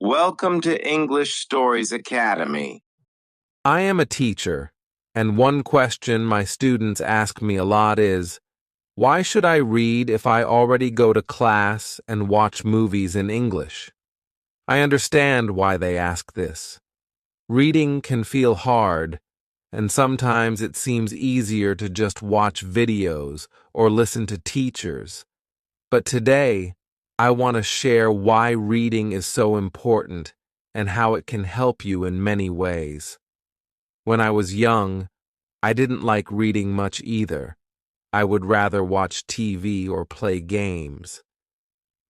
Welcome to English Stories Academy. I am a teacher, and one question my students ask me a lot is, why should I read if I already go to class and watch movies in English? I understand why they ask this. Reading can feel hard, and sometimes it seems easier to just watch videos or listen to teachers. But today, I want to share why reading is so important and how it can help you in many ways. When I was young, I didn't like reading much either. I would rather watch TV or play games.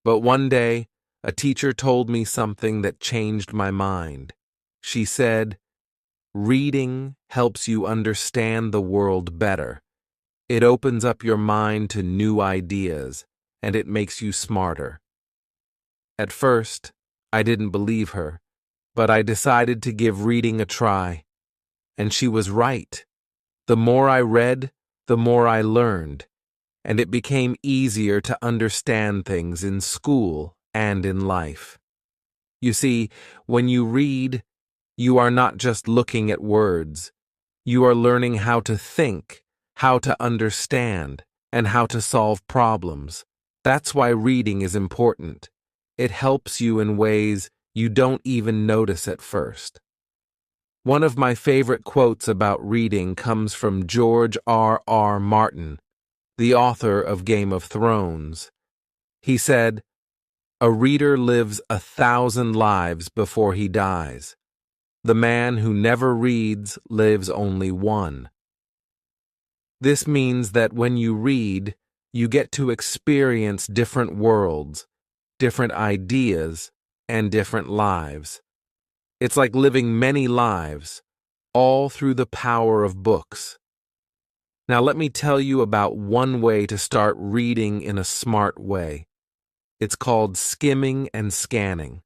But one day, a teacher told me something that changed my mind. She said, "Reading helps you understand the world better. It opens up your mind to new ideas, and it makes you smarter." At first, I didn't believe her, but I decided to give reading a try. And she was right. The more I read, the more I learned, and it became easier to understand things in school and in life. You see, when you read, you are not just looking at words. You are learning how to think, how to understand, and how to solve problems. That's why reading is important. It helps you in ways you don't even notice at first. One of my favorite quotes about reading comes from George R. Martin, the author of Game of Thrones. He said, "A reader lives 1,000 lives before he dies. The man who never reads lives only one." This means that when you read, you get to experience different worlds, different ideas, and different lives. It's like living many lives, all through the power of books. Now let me tell you about one way to start reading in a smart way. It's called skimming and scanning.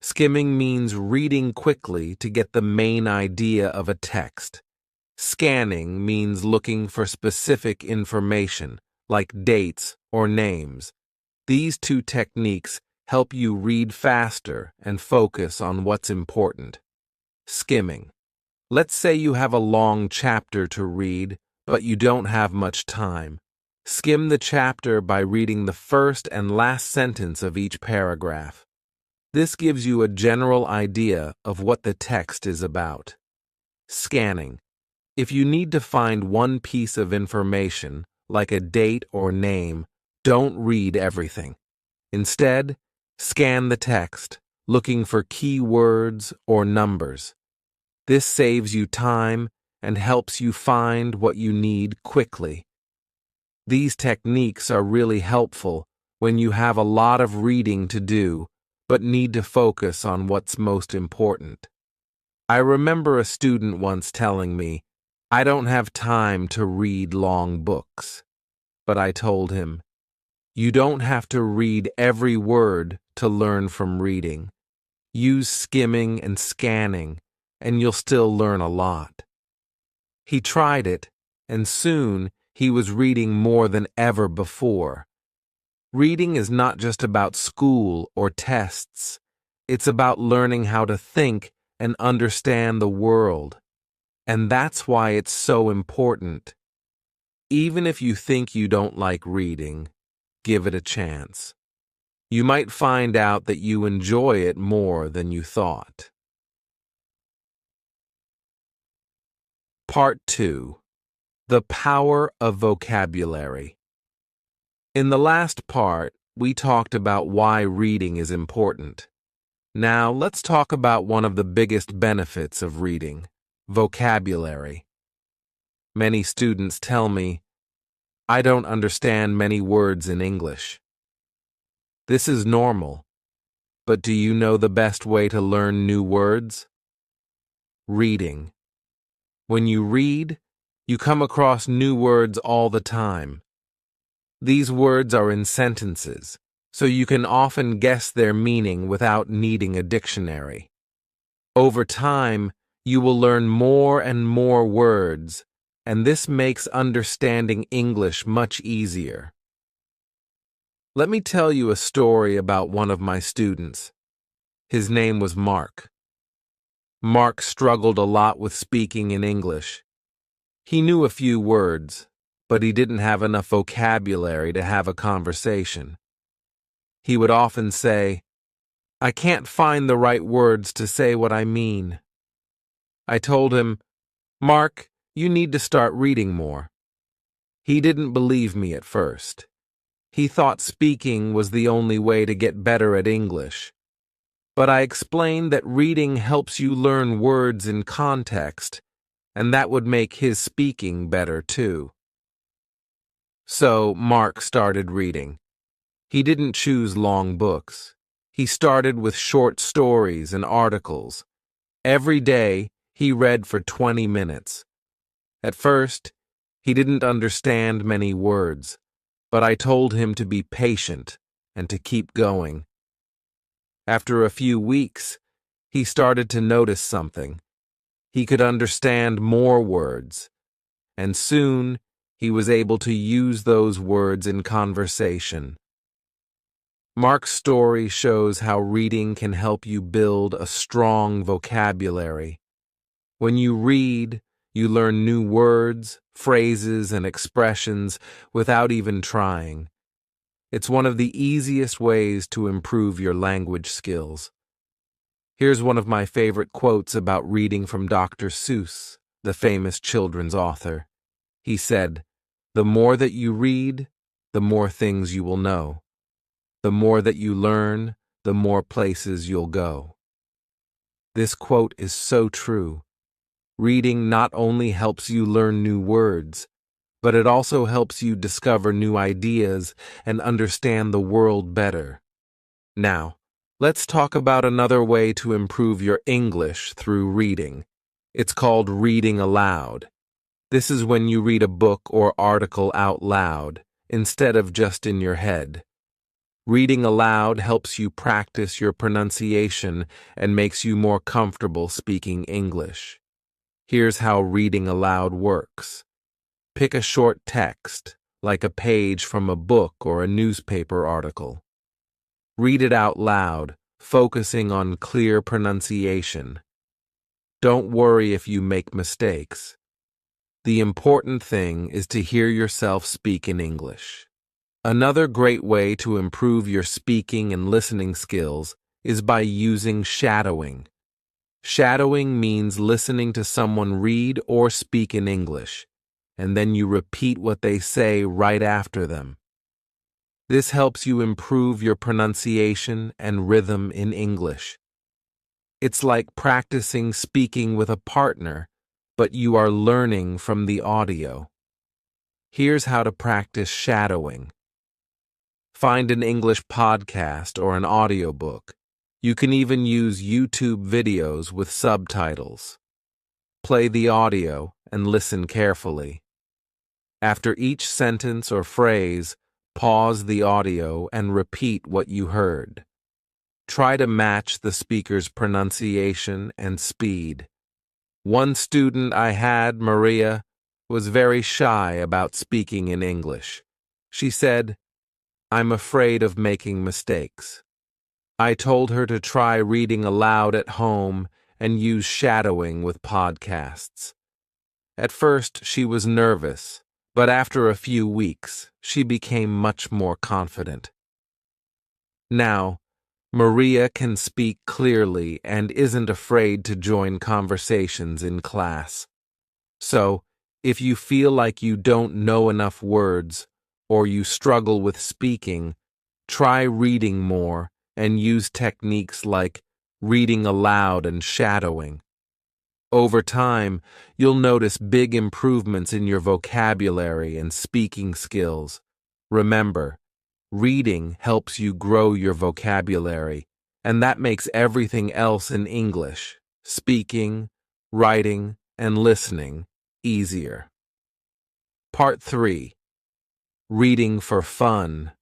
Skimming means reading quickly to get the main idea of a text. Scanning means looking for specific information, like dates or names. These two techniques help you read faster and focus on what's important. Skimming. Let's say you have a long chapter to read, but you don't have much time. Skim the chapter by reading the first and last sentence of each paragraph. This gives you a general idea of what the text is about. Scanning. If you need to find one piece of information, like a date or name, don't read everything. Instead, scan the text, looking for key words or numbers. This saves you time and helps you find what you need quickly. These techniques are really helpful when you have a lot of reading to do, but need to focus on what's most important. I remember a student once telling me, "I don't have time to read long books." But I told him, "You don't have to read every word to learn from reading. Use skimming and scanning, and you'll still learn a lot." He tried it, and soon he was reading more than ever before. Reading is not just about school or tests. It's about learning how to think and understand the world. And that's why it's so important. Even if you think you don't like reading, give it a chance. You might find out that you enjoy it more than you thought. Part 2. The Power of Vocabulary. In the last part, we talked about why reading is important. Now, let's talk about one of the biggest benefits of reading: vocabulary. Many students tell me, "I don't understand many words in English." This is normal, but do you know the best way to learn new words? Reading. When you read, you come across new words all the time. These words are in sentences, so you can often guess their meaning without needing a dictionary. Over time, you will learn more and more words, and this makes understanding English much easier. Let me tell you a story about one of my students. His name was Mark. Mark struggled a lot with speaking in English. He knew a few words, but he didn't have enough vocabulary to have a conversation. He would often say, "I can't find the right words to say what I mean." I told him, "Mark, you need to start reading more." He didn't believe me at first. He thought speaking was the only way to get better at English. But I explained that reading helps you learn words in context, and that would make his speaking better too. So Mark started reading. He didn't choose long books. He started with short stories and articles. Every day, he read for 20 minutes. At first, he didn't understand many words, but I told him to be patient and to keep going. After a few weeks, he started to notice something. He could understand more words, and soon he was able to use those words in conversation. Mark's story shows how reading can help you build a strong vocabulary. When you read, you learn new words, phrases, and expressions without even trying. It's one of the easiest ways to improve your language skills. Here's one of my favorite quotes about reading from Dr. Seuss, the famous children's author. He said, "The more that you read, the more things you will know. The more that you learn, the more places you'll go." This quote is so true. Reading not only helps you learn new words, but it also helps you discover new ideas and understand the world better. Now, let's talk about another way to improve your English through reading. It's called reading aloud. This is when you read a book or article out loud, instead of just in your head. Reading aloud helps you practice your pronunciation and makes you more comfortable speaking English. Here's how reading aloud works. Pick a short text, like a page from a book or a newspaper article. Read it out loud, focusing on clear pronunciation. Don't worry if you make mistakes. The important thing is to hear yourself speak in English. Another great way to improve your speaking and listening skills is by using shadowing. Shadowing means listening to someone read or speak in English, and then you repeat what they say right after them. This helps you improve your pronunciation and rhythm in English. It's like practicing speaking with a partner, but you are learning from the audio. Here's how to practice shadowing. Find an English podcast or an audiobook. You can even use YouTube videos with subtitles. Play the audio and listen carefully. After each sentence or phrase, pause the audio and repeat what you heard. Try to match the speaker's pronunciation and speed. One student I had, Maria, was very shy about speaking in English. She said, "I'm afraid of making mistakes." I told her to try reading aloud at home and use shadowing with podcasts. At first, she was nervous, but after a few weeks, she became much more confident. Now, Maria can speak clearly and isn't afraid to join conversations in class. So, if you feel like you don't know enough words or you struggle with speaking, try reading more and use techniques like reading aloud and shadowing. Over time, you'll notice big improvements in your vocabulary and speaking skills. Remember, reading helps you grow your vocabulary, and that makes everything else in English, speaking, writing, and listening, easier. Part 3. Reading for fun.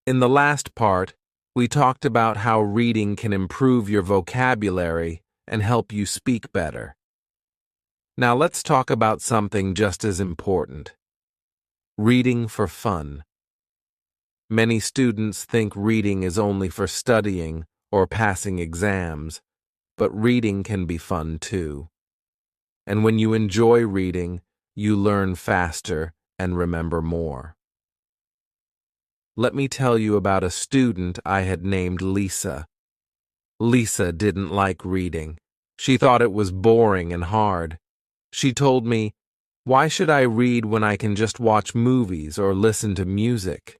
In the last part, we talked about how reading can improve your vocabulary and help you speak better. Now let's talk about something just as important. Reading for fun. Many students think reading is only for studying or passing exams, but reading can be fun too. And when you enjoy reading, you learn faster and remember more. Let me tell you about a student I had named Lisa. Lisa didn't like reading. She thought it was boring and hard. She told me, "Why should I read when I can just watch movies or listen to music?"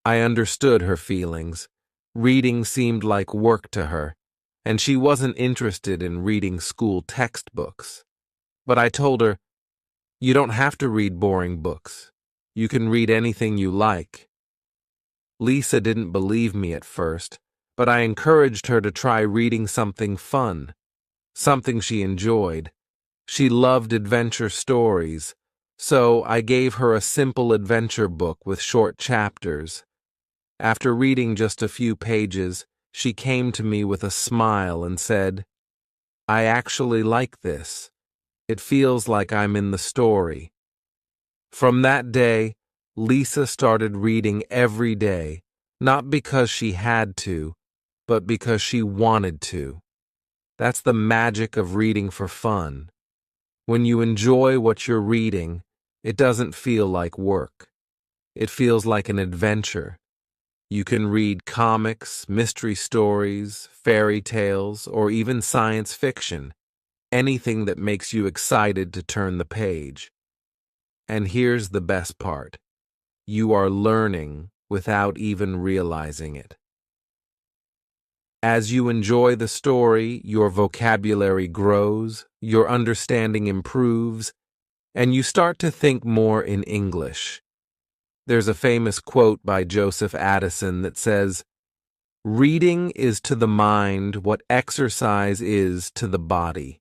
I understood her feelings. Reading seemed like work to her, and she wasn't interested in reading school textbooks. But I told her, "You don't have to read boring books. You can read anything you like." Lisa didn't believe me at first, but I encouraged her to try reading something fun, something she enjoyed. She loved adventure stories, so I gave her a simple adventure book with short chapters. After reading just a few pages, she came to me with a smile and said, "I actually like this. It feels like I'm in the story." From that day, Lisa started reading every day, not because she had to, but because she wanted to. That's the magic of reading for fun. When you enjoy what you're reading, it doesn't feel like work. It feels like an adventure. You can read comics, mystery stories, fairy tales, or even science fiction, anything that makes you excited to turn the page. And here's the best part. You are learning without even realizing it. As you enjoy the story, your vocabulary grows, your understanding improves, and you start to think more in English. There's a famous quote by Joseph Addison that says, "Reading is to the mind what exercise is to the body."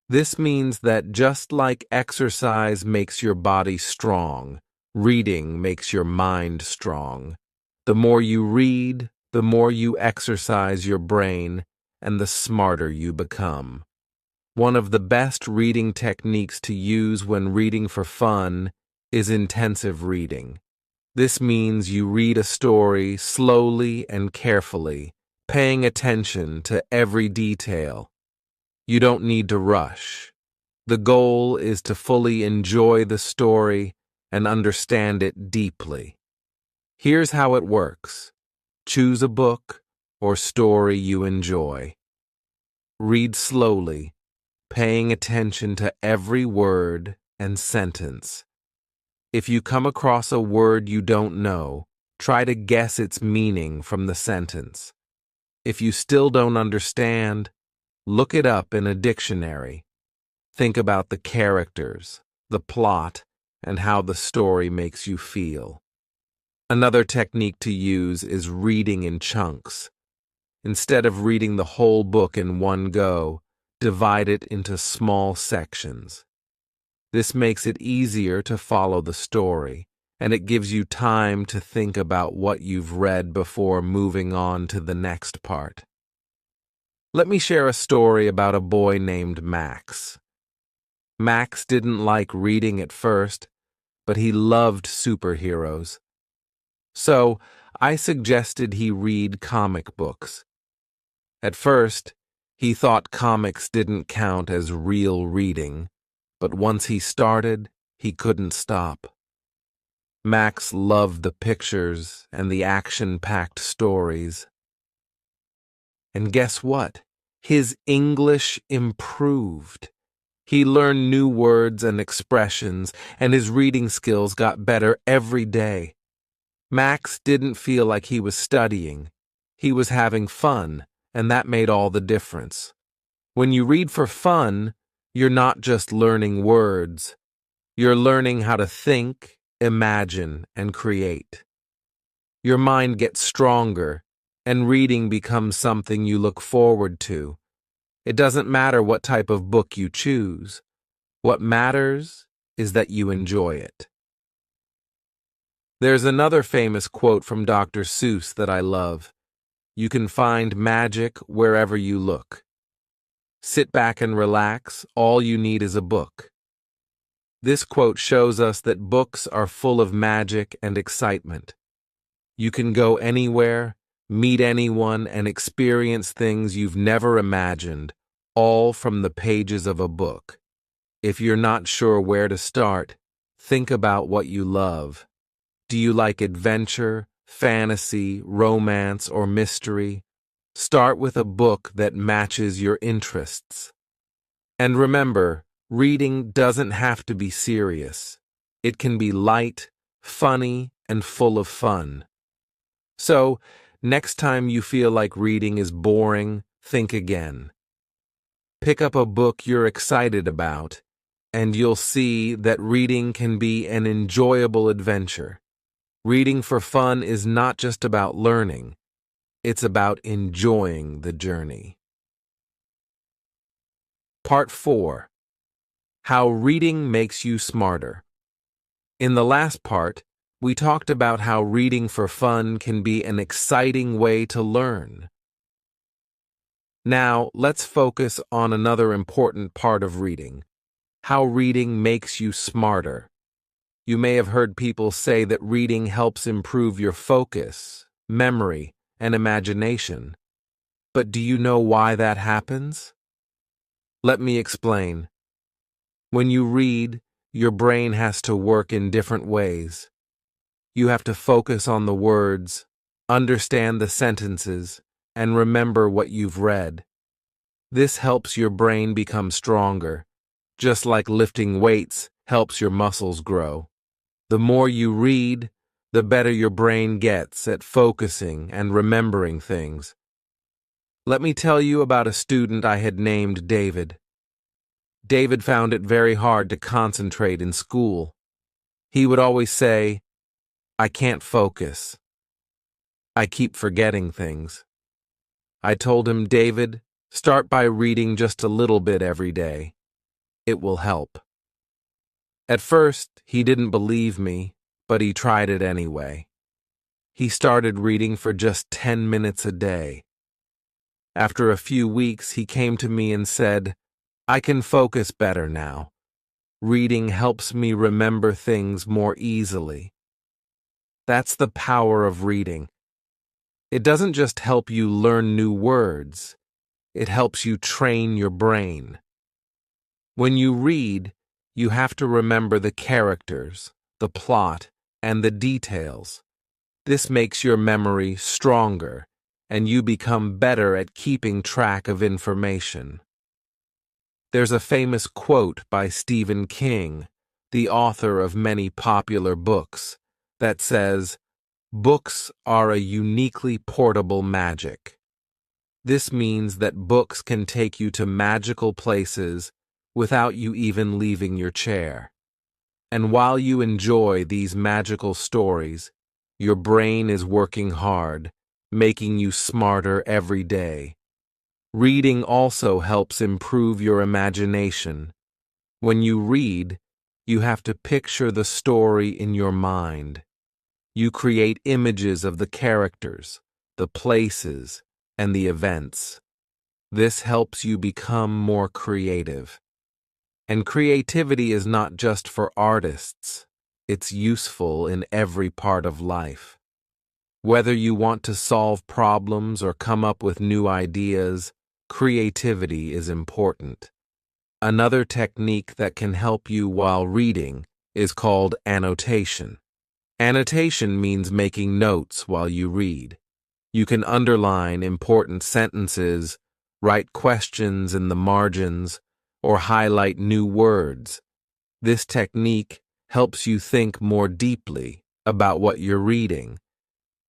This means that just like exercise makes your body strong, reading makes your mind strong. The more you read, the more you exercise your brain, and the smarter you become. One of the best reading techniques to use when reading for fun is intensive reading. This means you read a story slowly and carefully, paying attention to every detail. You don't need to rush. The goal is to fully enjoy the story and understand it deeply. Here's how it works. Choose a book or story you enjoy. Read slowly, paying attention to every word and sentence. If you come across a word you don't know, try to guess its meaning from the sentence. If you still don't understand, look it up in a dictionary. Think about the characters, the plot, and how the story makes you feel. Another technique to use is reading in chunks. Instead of reading the whole book in one go, divide it into small sections. This makes it easier to follow the story, and it gives you time to think about what you've read before moving on to the next part. Let me share a story about a boy named Max. Max didn't like reading at first, but he loved superheroes. So, I suggested he read comic books. At first, he thought comics didn't count as real reading, but once he started, he couldn't stop. Max loved the pictures and the action-packed stories. And guess what? His English improved. He learned new words and expressions, and his reading skills got better every day. Max didn't feel like he was studying. He was having fun, and that made all the difference. When you read for fun, you're not just learning words. You're learning how to think, imagine, and create. Your mind gets stronger, and reading becomes something you look forward to. It doesn't matter what type of book you choose. What matters is that you enjoy it. There's another famous quote from Dr. Seuss that I love. You can find magic wherever you look. Sit back and relax. All you need is a book. This quote shows us that books are full of magic and excitement. You can go anywhere, meet anyone, and experience things you've never imagined, all from the pages of a book. If you're not sure where to start, think about what you love. Do you like adventure, fantasy, romance, or mystery? Start with a book that matches your interests. And remember, reading doesn't have to be serious. It can be light, funny, and full of fun. So, next time you feel like reading is boring, think again. Pick up a book you're excited about, and you'll see that reading can be an enjoyable adventure. Reading for fun is not just about learning, it's about enjoying the journey. Part 4. How reading makes you smarter. In the last part, we talked about how reading for fun can be an exciting way to learn. Now, let's focus on another important part of reading: how reading makes you smarter. You may have heard people say that reading helps improve your focus, memory, and imagination. But do you know why that happens? Let me explain. When you read, your brain has to work in different ways. You have to focus on the words, understand the sentences, and remember what you've read. This helps your brain become stronger, just like lifting weights helps your muscles grow. The more you read, the better your brain gets at focusing and remembering things. Let me tell you about a student I had named David. David found it very hard to concentrate in school. He would always say, "I can't focus. I keep forgetting things." I told him, "David, start by reading just a little bit every day. It will help." At first, he didn't believe me, but he tried it anyway. He started reading for just 10 minutes a day. After a few weeks, he came to me and said, "I can focus better now. Reading helps me remember things more easily." That's the power of reading. It doesn't just help you learn new words, it helps you train your brain. When you read, you have to remember the characters, the plot, and the details. This makes your memory stronger, and you become better at keeping track of information. There's a famous quote by Stephen King, the author of many popular books, that says, "Books are a uniquely portable magic." This means that books can take you to magical places without you even leaving your chair. And while you enjoy these magical stories, your brain is working hard, making you smarter every day. Reading also helps improve your imagination. When you read, you have to picture the story in your mind. You create images of the characters, the places, and the events. This helps you become more creative. And creativity is not just for artists. It's useful in every part of life. Whether you want to solve problems or come up with new ideas, creativity is important. Another technique that can help you while reading is called annotation. Annotation means making notes while you read. You can underline important sentences, write questions in the margins, or highlight new words. This technique helps you think more deeply about what you're reading,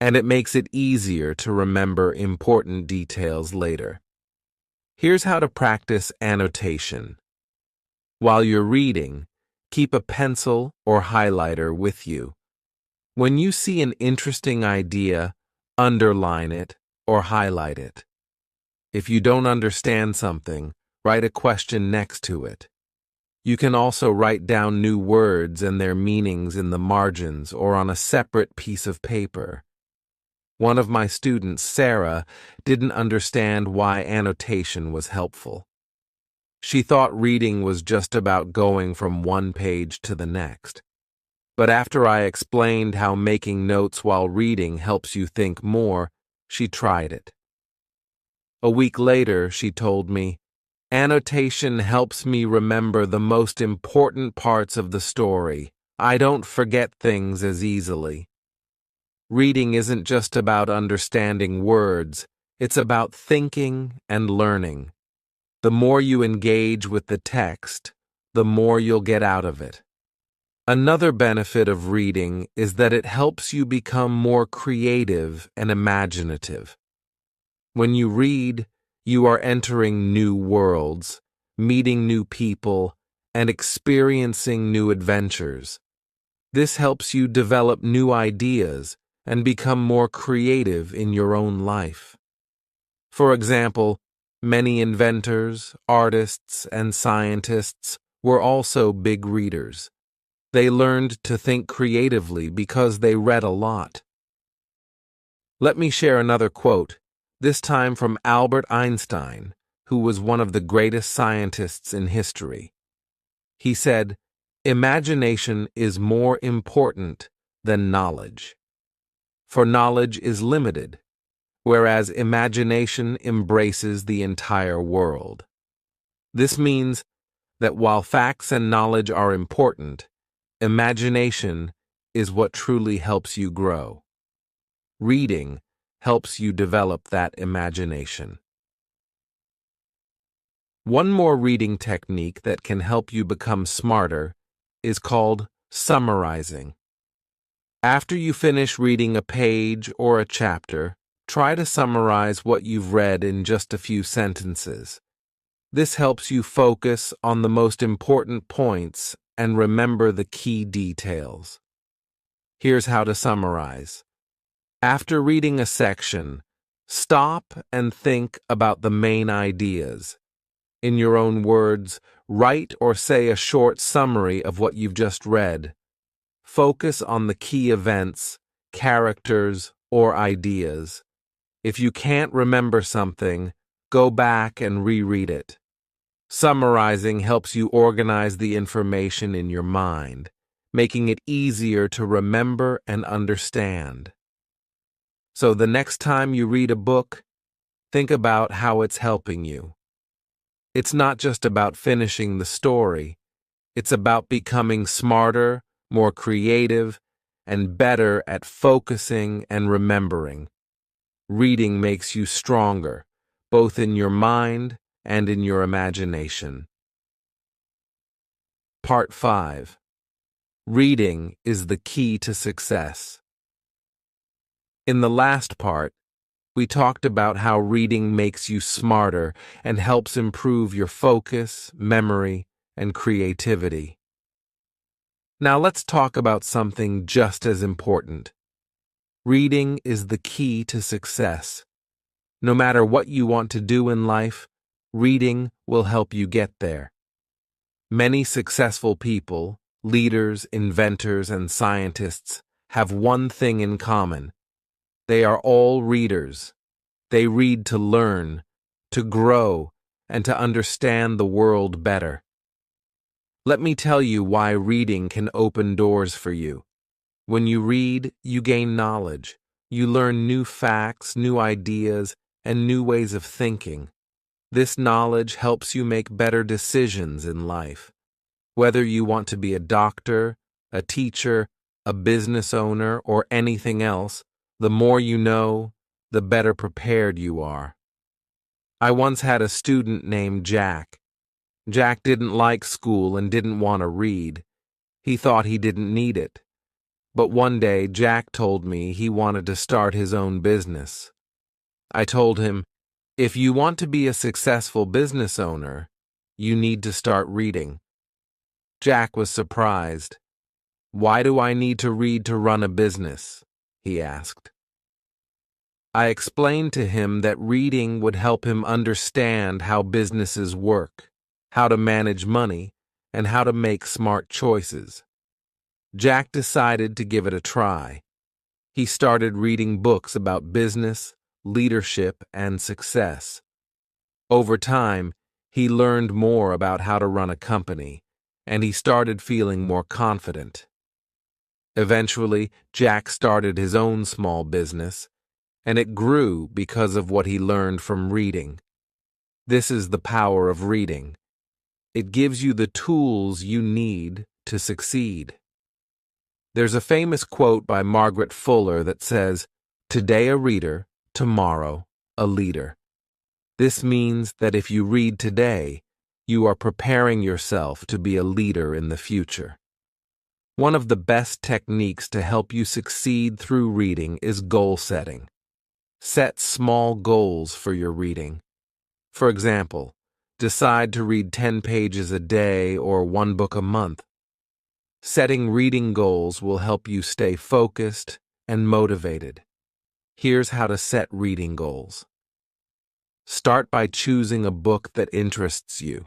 and it makes it easier to remember important details later. Here's how to practice annotation. While you're reading, keep a pencil or highlighter with you. When you see an interesting idea, underline it or highlight it. If you don't understand something, write a question next to it. You can also write down new words and their meanings in the margins or on a separate piece of paper. One of my students, Sarah, didn't understand why annotation was helpful. She thought reading was just about going from one page to the next. But after I explained how making notes while reading helps you think more, She tried it. A week later, she told me, "Annotation helps me remember the most important parts of the story. I don't forget things as easily." Reading isn't just about understanding words, it's about thinking and learning. The more you engage with the text, the more you'll get out of it. Another benefit of reading is that it helps you become more creative and imaginative. When you read, you are entering new worlds, meeting new people, and experiencing new adventures. This helps you develop new ideas and become more creative in your own life. For example, many inventors, artists, and scientists were also big readers. They learned to think creatively because they read a lot. Let me share another quote, this time from Albert Einstein, who was one of the greatest scientists in history. He said, "Imagination is more important than knowledge. For knowledge is limited, whereas imagination embraces the entire world." This means that while facts and knowledge are important, imagination is what truly helps you grow. Reading helps you develop that imagination. One more reading technique that can help you become smarter is called summarizing. After you finish reading a page or a chapter, try to summarize what you've read in just a few sentences. This helps you focus on the most important points and remember the key details. Here's how to summarize. After reading a section, stop and think about the main ideas. In your own words, write or say a short summary of what you've just read. Focus on the key events, characters, or ideas. If you can't remember something, go back and reread it. Summarizing helps you organize the information in your mind, making it easier to remember and understand. So the next time you read a book, think about how it's helping you. It's not just about finishing the story, it's about becoming smarter, more creative, and better at focusing and remembering. Reading makes you stronger, both in your mind and in your imagination. Part 5. Reading is the key to success. In the last part, we talked about how reading makes you smarter and helps improve your focus, memory, and creativity. Now let's talk about something just as important. Reading is the key to success. No matter what you want to do in life, reading will help you get there. Many successful people, leaders, inventors, and scientists have one thing in common. They are all readers. They read to learn, to grow, and to understand the world better. Let me tell you why reading can open doors for you. When you read, you gain knowledge. You learn new facts, new ideas, and new ways of thinking. This knowledge helps you make better decisions in life. Whether you want to be a doctor, a teacher, a business owner, or anything else, the more you know, the better prepared you are. I once had a student named Jack. Jack didn't like school and didn't want to read. He thought he didn't need it. But one day, Jack told me he wanted to start his own business. I told him, "If you want to be a successful business owner, you need to start reading." Jack was surprised. "Why do I need to read to run a business?" he asked. I explained to him that reading would help him understand how businesses work, how to manage money, and how to make smart choices. Jack decided to give it a try. He started reading books about business, leadership, and success. Over time, he learned more about how to run a company, and he started feeling more confident. Eventually, Jack started his own small business, and it grew because of what he learned from reading. This is the power of reading. It gives you the tools you need to succeed. There's a famous quote by Margaret Fuller that says, "Today a reader, tomorrow a leader." This means that if you read today, you are preparing yourself to be a leader in the future. One of the best techniques to help you succeed through reading is goal setting. Set small goals for your reading. For example, decide to read 10 pages a day or one book a month. Setting reading goals will help you stay focused and motivated. Here's how to set reading goals. Start by choosing a book that interests you.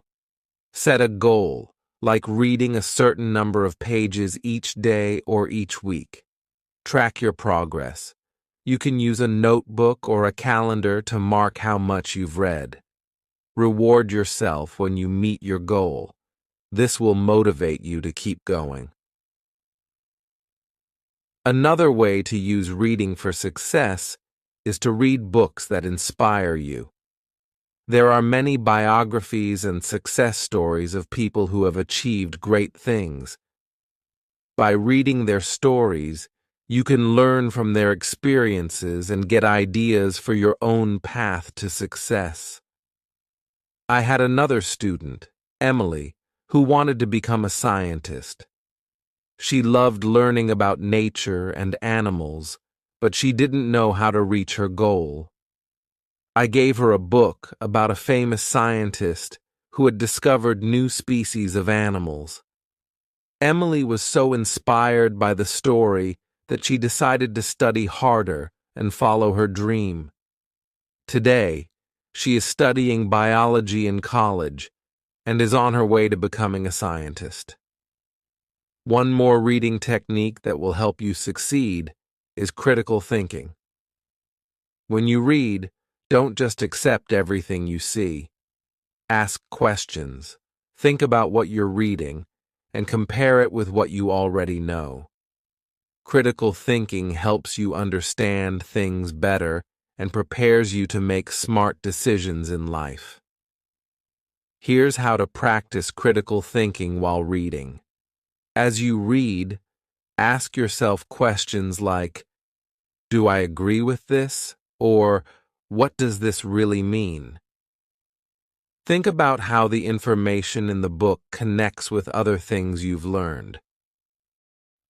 Set a goal, like reading a certain number of pages each day or each week. Track your progress. You can use a notebook or a calendar to mark how much you've read. Reward yourself when you meet your goal. This will motivate you to keep going. Another way to use reading for success is to read books that inspire you. There are many biographies and success stories of people who have achieved great things. By reading their stories, you can learn from their experiences and get ideas for your own path to success. I had another student, Emily, who wanted to become a scientist. She loved learning about nature and animals, but she didn't know how to reach her goal. I gave her a book about a famous scientist who had discovered new species of animals. Emily was so inspired by the story that she decided to study harder and follow her dream. Today, she is studying biology in college and is on her way to becoming a scientist. One more reading technique that will help you succeed is critical thinking. When you read, don't just accept everything you see. Ask questions, think about what you're reading, and compare it with what you already know. Critical thinking helps you understand things better and prepares you to make smart decisions in life. Here's how to practice critical thinking while reading. As you read, ask yourself questions like, "Do I agree with this?" or "What does this really mean?" Think about how the information in the book connects with other things you've learned.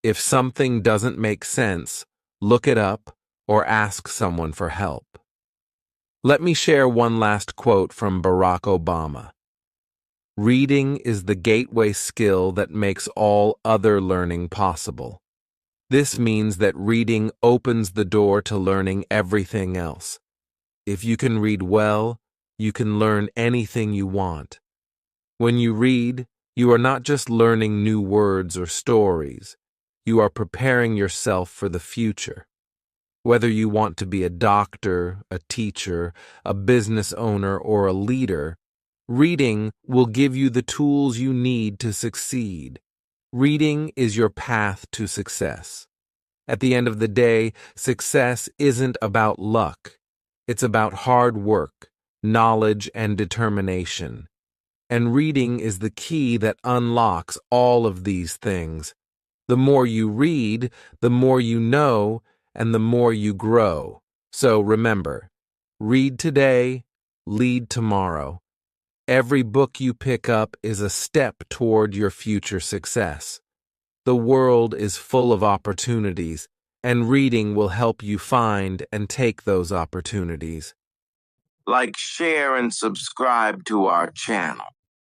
If something doesn't make sense, look it up or ask someone for help. Let me share one last quote from Barack Obama. "Reading is the gateway skill that makes all other learning possible." This means that reading opens the door to learning everything else. If you can read well, you can learn anything you want. When you read, you are not just learning new words or stories. You are preparing yourself for the future. Whether you want to be a doctor, a teacher, a business owner, or a leader, reading will give you the tools you need to succeed. Reading is your path to success. At the end of the day, success isn't about luck. It's about hard work, knowledge, and determination. And reading is the key that unlocks all of these things. The more you read, the more you know, and the more you grow. So remember, read today, lead tomorrow. Every book you pick up is a step toward your future success. The world is full of opportunities, and reading will help you find and take those opportunities. Like, share, and subscribe to our channel.